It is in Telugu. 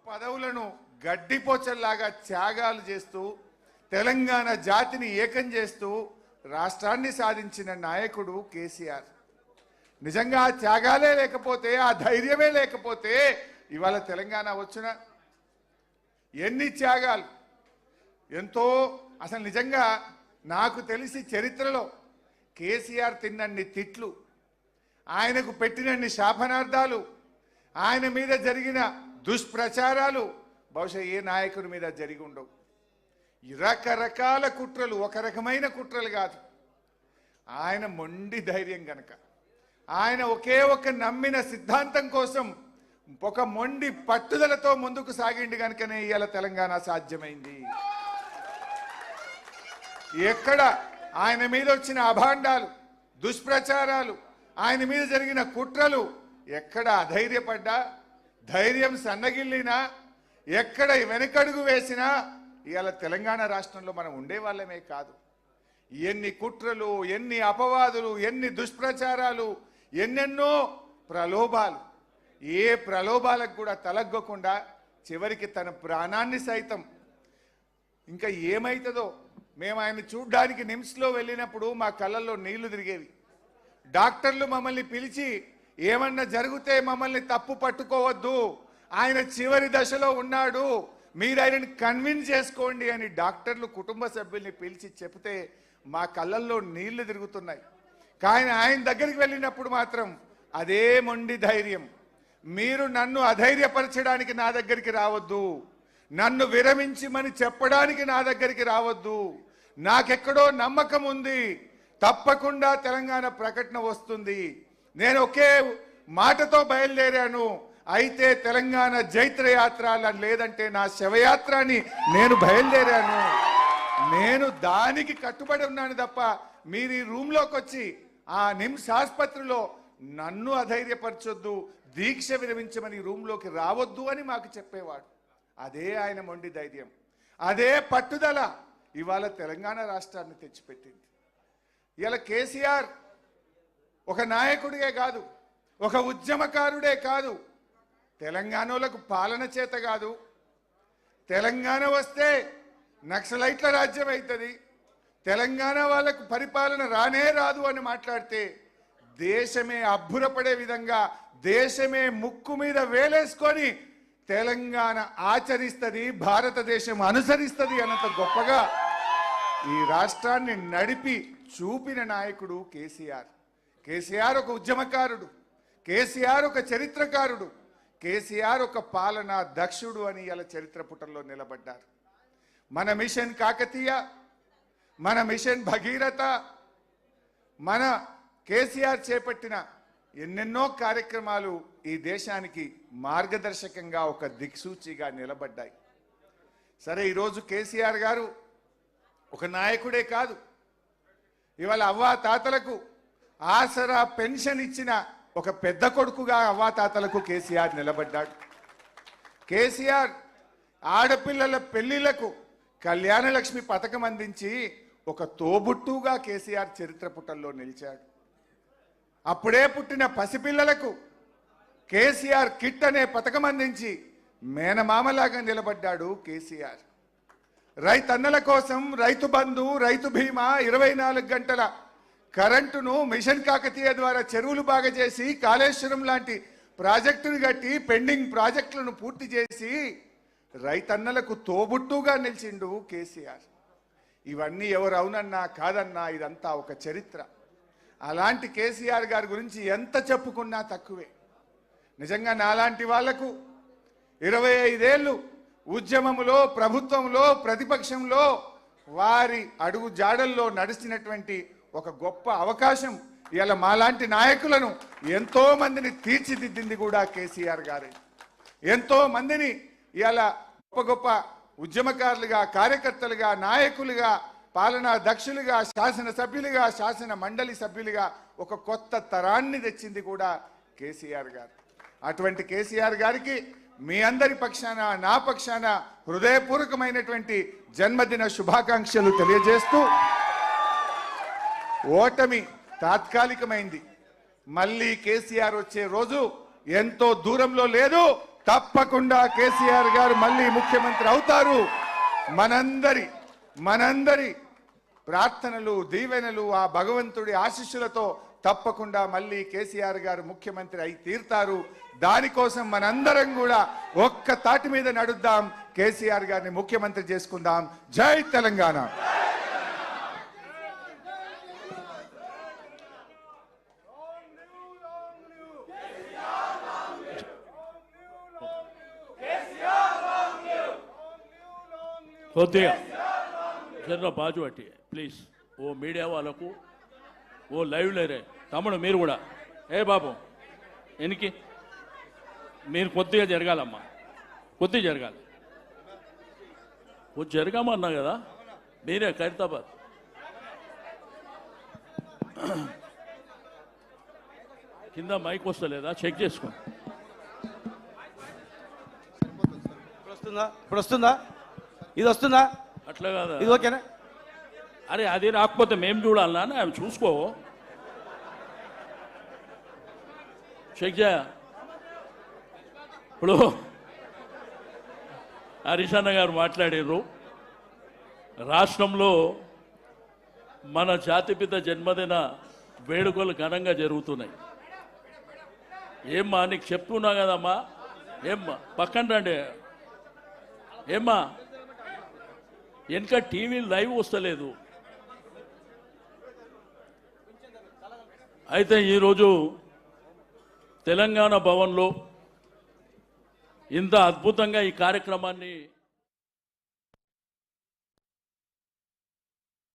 పదవులను గడ్డిపోచల్లాగా త్యాగాలు చేస్తూ తెలంగాణ జాతిని ఏకం చేస్తూ రాష్ట్రాన్ని సాధించిన నాయకుడు కేసీఆర్. నిజంగా ఆ త్యాగాలే లేకపోతే, ఆ ధైర్యమే లేకపోతే ఇవాళ తెలంగాణ వచ్చిన ఎన్ని త్యాగాలు, ఎంతో. అసలు నిజంగా నాకు తెలిసి చరిత్రలో కేసీఆర్ తిన్నన్ని తిట్లు, ఆయనకు పెట్టినన్ని శాపనార్థాలు, ఆయన మీద జరిగిన దుష్ప్రచారాలు బహుశా ఏ నాయకుడి మీద జరిగి ఉండవు. రకరకాల కుట్రలు, ఒక రకమైన కుట్రలు కాదు. ఆయన మొండి ధైర్యం గనక, ఆయన ఒకే ఒక నమ్మిన సిద్ధాంతం కోసం ఒక మొండి పట్టుదలతో ముందుకు సాగిండి గనుకనే ఇవాళ తెలంగాణ సాధ్యమైంది. ఎక్కడ ఆయన మీద వచ్చిన అభాండాలు, దుష్ప్రచారాలు, ఆయన మీద జరిగిన కుట్రలు ఎక్కడ అధైర్యపడ్డా, ధైర్యం సన్నగిల్లినా, ఎక్కడ వెనకడుగు వేసినా ఇవాళ తెలంగాణ రాష్ట్రంలో మనం ఉండేవాళ్ళమే కాదు. ఎన్ని కుట్రలు, ఎన్ని అపవాదులు, ఎన్ని దుష్ప్రచారాలు, ఎన్నెన్నో ప్రలోభాలు. ఏ ప్రలోభాలకు కూడా తలగ్గకుండా చివరికి తన ప్రాణాన్ని సైతం, ఇంకా ఏమవుతుందో, మేము ఆయన చూడ్డానికి నిమ్స్లో వెళ్ళినప్పుడు మా కళ్ళల్లో నీళ్లు తిరిగేవి. డాక్టర్లు మమ్మల్ని పిలిచి ఏమన్నా జరిగితే మమ్మల్ని తప్పు పట్టుకోవద్దు, ఆయన చివరి దశలో ఉన్నాడు, మీరు ఆయనని కన్విన్స్ చేసుకోండి అని డాక్టర్లు కుటుంబ సభ్యుల్ని పిలిచి చెప్తే మా కళ్ళల్లో నీళ్లు తిరుగుతున్నాయి. కానీ ఆయన దగ్గరికి వెళ్ళినప్పుడు మాత్రం అదే మొండి ధైర్యం. మీరు నన్ను అధైర్యపరచడానికి నా దగ్గరికి రావద్దు, నన్ను విరమించమని చెప్పడానికి నా దగ్గరికి రావద్దు, నాకెక్కడో నమ్మకం ఉంది, తప్పకుండా తెలంగాణ ప్రకటన వస్తుంది, నేను ఒకే మాటతో బయలుదేరాను, అయితే తెలంగాణ జైత్రయాత్ర లేదంటే నా శవయాత్ర అని నేను బయలుదేరాను, నేను దానికి కట్టుబడి ఉన్నాను తప్ప మీరు ఈ రూమ్లోకి వచ్చి ఆ నిమ్స్ ఆసుపత్రిలో నన్ను అధైర్యపరచొద్దు, దీక్ష విరమించమని రూమ్లోకి రావద్దు అని మాకు చెప్పేవాడు. అదే ఆయన మొండి ధైర్యం, అదే పట్టుదల ఇవాళ తెలంగాణ రాష్ట్రాన్ని తెచ్చిపెట్టింది. ఇలా కేసీఆర్ ఒక నాయకుడిగే కాదు, ఒక ఉద్యమకారుడే కాదు, తెలంగాణలకు పాలన చేత కాదు, తెలంగాణ వస్తే నక్సలైట్ల రాజ్యం అవుతుంది, తెలంగాణ వాళ్ళకు పరిపాలన రానే రాదు అని మాట్లాడితే దేశమే అబ్బురపడే విధంగా, దేశమే ముక్కు మీద వేలేసుకొని తెలంగాణ ఆచరిస్తుంది, భారతదేశం అనుసరిస్తుంది అన్నంత గొప్పగా ఈ రాష్ట్రాన్ని నడిపి చూపిన నాయకుడు కేసీఆర్. కేసీఆర్ ఒక ఉద్యమకారుడు, కేసీఆర్ ఒక చరిత్రకారుడు, కేసీఆర్ ఒక పాలనా దక్షుడు అని ఇలా చరిత్ర పుటల్లో నిలబడ్డారు. మన మిషన్ కాకతీయ, మన మిషన్ భగీరథ, మన కేసీఆర్ చేపట్టిన ఎన్నెన్నో కార్యక్రమాలు ఈ దేశానికి మార్గదర్శకంగా ఒక దిక్సూచిగా నిలబడ్డాయి. సరే, ఈరోజు కేసీఆర్ గారు ఒక నాయకుడే కాదు, ఇవాళ అవ్వా తాతలకు ఆసరా పెన్షన్ ఇచ్చిన ఒక పెద్ద కొడుకుగా అవ్వా తాతలకు కేసీఆర్ నిలబడ్డాడు. కేసీఆర్ ఆడపిల్లల పెళ్లిళ్లకు కళ్యాణ లక్ష్మి పథకం అందించి ఒక తోబుట్టుగా కేసీఆర్ చరిత్ర పుటల్లో నిలిచాడు. అప్పుడే పుట్టిన పసిపిల్లలకు కేసీఆర్ కిట్ అనే పథకం అందించి మేనమామలాగా నిలబడ్డాడు కేసీఆర్. రైతన్నల కోసం రైతు బంధు, రైతు బీమా, 24 గంటల కరెంటును మిషన్ కాకతీయ ద్వారా చెరువులు బాగా చేసి, కాళేశ్వరం లాంటి ప్రాజెక్టును కట్టి పెండింగ్ ప్రాజెక్టులను పూర్తి చేసి రైతన్నలకు తోబుట్టుగా నిలిచిండు కేసీఆర్. ఇవన్నీ ఎవరు అవునన్నా కాదన్నా ఇదంతా ఒక చరిత్ర. అలాంటి కేసీఆర్ గారి గురించి ఎంత చెప్పుకున్నా తక్కువే. నిజంగా నాలాంటి వాళ్లకు 25 ఏళ్ళు ఉద్యమంలో, ప్రభుత్వంలో, ప్రతిపక్షంలో వారి అడుగు జాడల్లో నడిచినటువంటి ఒక గొప్ప అవకాశం ఇలా మాలాంటి నాయకులను ఎంతో మందిని తీర్చిదిద్దింది కూడా కేసీఆర్ గారే. ఎంతో మందిని ఇలా గొప్ప గొప్ప ఉద్యమకారులుగా, కార్యకర్తలుగా, నాయకులుగా, పాలనా దక్షులుగా, శాసనసభ్యులుగా, శాసన మండలి సభ్యులుగా ఒక కొత్త తరాన్ని తెచ్చింది కూడా కేసీఆర్ గారు. అటువంటి కేసీఆర్ గారికి మీ అందరి పక్షాన, నా పక్షాన హృదయపూర్వకమైనటువంటి జన్మదిన శుభాకాంక్షలు తెలియజేస్తూ, ఓటమి తాత్కాలికమైంది, మళ్ళీ కేసీఆర్ వచ్చే రోజు ఎంతో దూరంలో లేదు, తప్పకుండా కేసీఆర్ గారు మళ్ళీ ముఖ్యమంత్రి అవుతారు. మనందరి ప్రార్థనలు, దీవెనలు, ఆ భగవంతుడి ఆశీస్సులతో తప్పకుండా మళ్ళీ కేసీఆర్ గారు ముఖ్యమంత్రి అయి తీరుతారు. దానికోసం మనందరం కూడా ఒక్క తాటి మీద నడుద్దాం, కేసీఆర్ గారిని ముఖ్యమంత్రి చేసుకుందాం. జై తెలంగాణ. కొద్దిగా జర బాజు అట్టి ప్లీజ్. ఓ మీడియా వాళ్ళకు, ఓ లైవ్ లేరే తమ్ముడు మీరు కూడా, ఏ బాబు ఎనికి మీరు కొద్దిగా జరగాలమ్మా, కొద్దిగా జరగాలి. కొద్ది జరగమన్నా కదా మీరే. ఖైరతాబాద్ కింద మైక్ వస్తలేదా చెక్ చేసుకో. ఇప్పుడు వస్తుందా? ఇది వస్తుందా? అట్లా కాదా? ఇది ఓకేనా? అరే అది రాకపోతే మేము చూడాలన్నా, ఆమె చూసుకో. చెక్ చేయ. ఇప్పుడు హరీష్ అన్న గారు మాట్లాడారు, రాష్ట్రంలో మన జాతిపిత జన్మదిన వేడుకలు ఘనంగా జరుగుతున్నాయి. ఏమ్మా నీకు చెప్తున్నా కదమ్మా, ఏమ్మా పక్కన రండి. ఏమ్మా వెనక టీవీ లైవ్ వస్తలేదు. అయితే ఈరోజు తెలంగాణ భవన్లో ఇంత అద్భుతంగా ఈ కార్యక్రమాన్ని